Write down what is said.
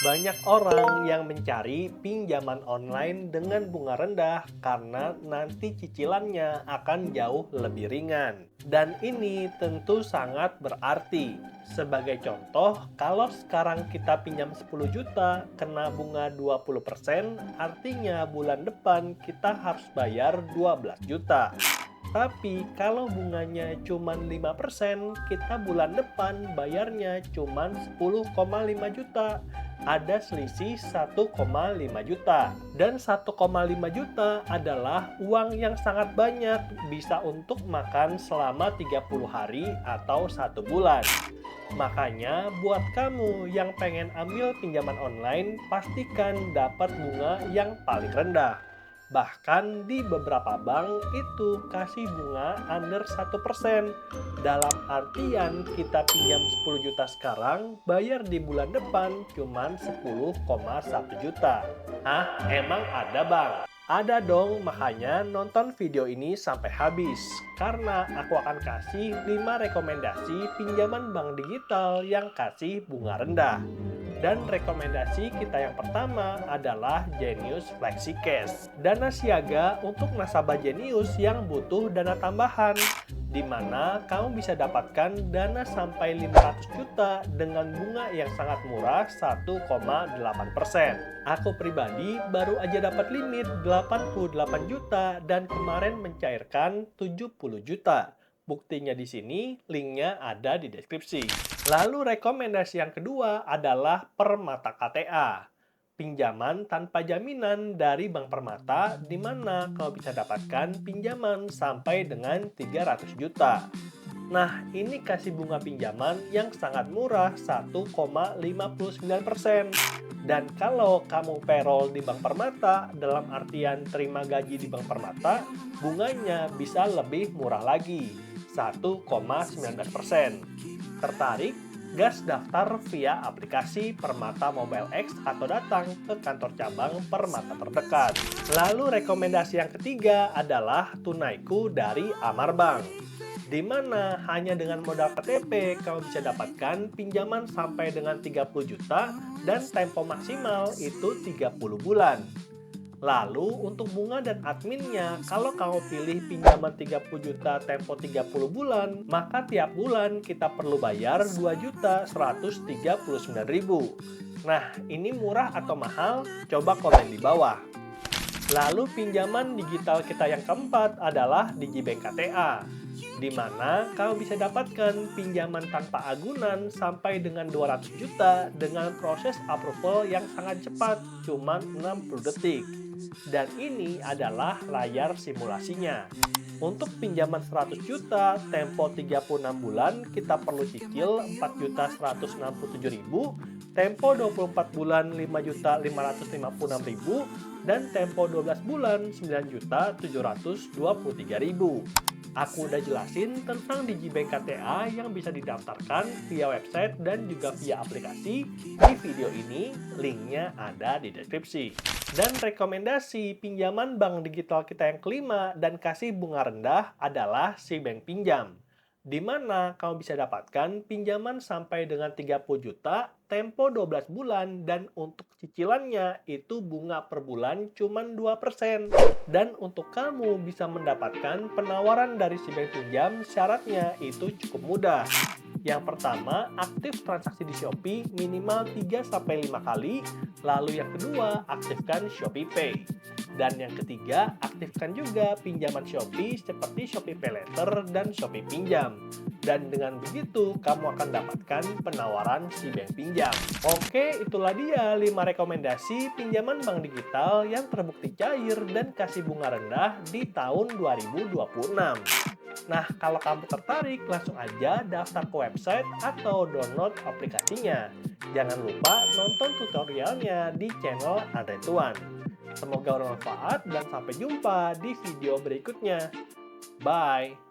Banyak orang yang mencari pinjaman online dengan bunga rendah karena nanti cicilannya akan jauh lebih ringan. Dan ini tentu sangat berarti. Sebagai contoh, kalau sekarang kita pinjam 10 juta kena bunga 20%, artinya bulan depan kita harus bayar 12 juta. Tapi kalau bunganya cuma 5%, kita bulan depan bayarnya cuma 10,5 juta. Ada selisih 1,5 juta. Dan 1,5 juta adalah uang yang sangat banyak, bisa untuk makan selama 30 hari atau 1 bulan. Makanya buat kamu yang pengen ambil pinjaman online, pastikan dapat bunga yang paling rendah. Bahkan di beberapa bank itu kasih bunga under 1%. Dalam artian kita pinjam 10 juta sekarang, bayar di bulan depan cuma 10,1 juta. Ah, emang ada bang? Ada dong, makanya nonton video ini sampai habis. Karena aku akan kasih 5 rekomendasi pinjaman bank digital yang kasih bunga rendah. Dan rekomendasi kita yang pertama adalah Genius FlexiCash. Dana siaga untuk nasabah Genius yang butuh dana tambahan, di mana kamu bisa dapatkan dana sampai 500 juta dengan bunga yang sangat murah 1,8%. Aku pribadi baru aja dapat limit 88 juta dan kemarin mencairkan 70 juta. Buktinya di sini, linknya ada di deskripsi. Lalu rekomendasi yang kedua adalah Permata KTA. Pinjaman tanpa jaminan dari Bank Permata, di mana kau bisa dapatkan pinjaman sampai dengan 300 juta. Nah, ini kasih bunga pinjaman yang sangat murah 1,59%. Dan kalau kamu payroll di Bank Permata, dalam artian terima gaji di Bank Permata, bunganya bisa lebih murah lagi, 1,19%. Tertarik? Gas daftar via aplikasi Permata Mobile X atau datang ke kantor cabang Permata terdekat. Lalu rekomendasi yang ketiga adalah Tunaiku dari Amarbank, di mana hanya dengan modal KTP kamu bisa dapatkan pinjaman sampai dengan 30 juta dan tempo maksimal itu 30 bulan. Lalu untuk bunga dan adminnya, kalau kamu pilih pinjaman 30 juta tempo 30 bulan, maka tiap bulan kita perlu bayar 2.139.000. Nah, ini murah atau mahal? Coba komen di bawah. Lalu pinjaman digital kita yang keempat adalah Digibank KTA, di mana kamu bisa dapatkan pinjaman tanpa agunan sampai dengan 200 juta dengan proses approval yang sangat cepat, cuma 60 detik. Dan ini adalah layar simulasinya. Untuk pinjaman 100 juta, tempo 36 bulan, kita perlu cicil 4.167.000, tempo 24 bulan 5.556.000, dan tempo 12 bulan 9.723.000. Aku udah jelasin tentang Digibank KTA yang bisa didaftarkan via website dan juga via aplikasi di video ini, linknya ada di deskripsi. Dan rekomendasi pinjaman bank digital kita yang kelima dan kasih bunga rendah adalah Sibank Pinjam, di mana kamu bisa dapatkan pinjaman sampai dengan 30 juta, tempo 12 bulan, dan untuk cicilannya itu bunga per bulan cuma 2%. Dan untuk kamu bisa mendapatkan penawaran dari Sibank Pinjam, syaratnya itu cukup mudah. Yang pertama, aktif transaksi di Shopee minimal 3-5 kali. Lalu yang kedua, aktifkan Shopee Pay. Dan yang ketiga, aktifkan juga pinjaman Shopee seperti Shopee PayLater dan Shopee Pinjam. Dan dengan begitu, kamu akan dapatkan penawaran Sibank Pinjam. Oke, itulah dia 5 rekomendasi pinjaman bank digital yang terbukti cair dan kasih bunga rendah di tahun 2026. Nah, kalau kamu tertarik, langsung aja daftar ke website atau download aplikasinya. Jangan lupa nonton tutorialnya di channel Andre Tuan. Semoga bermanfaat dan sampai jumpa di video berikutnya. Bye!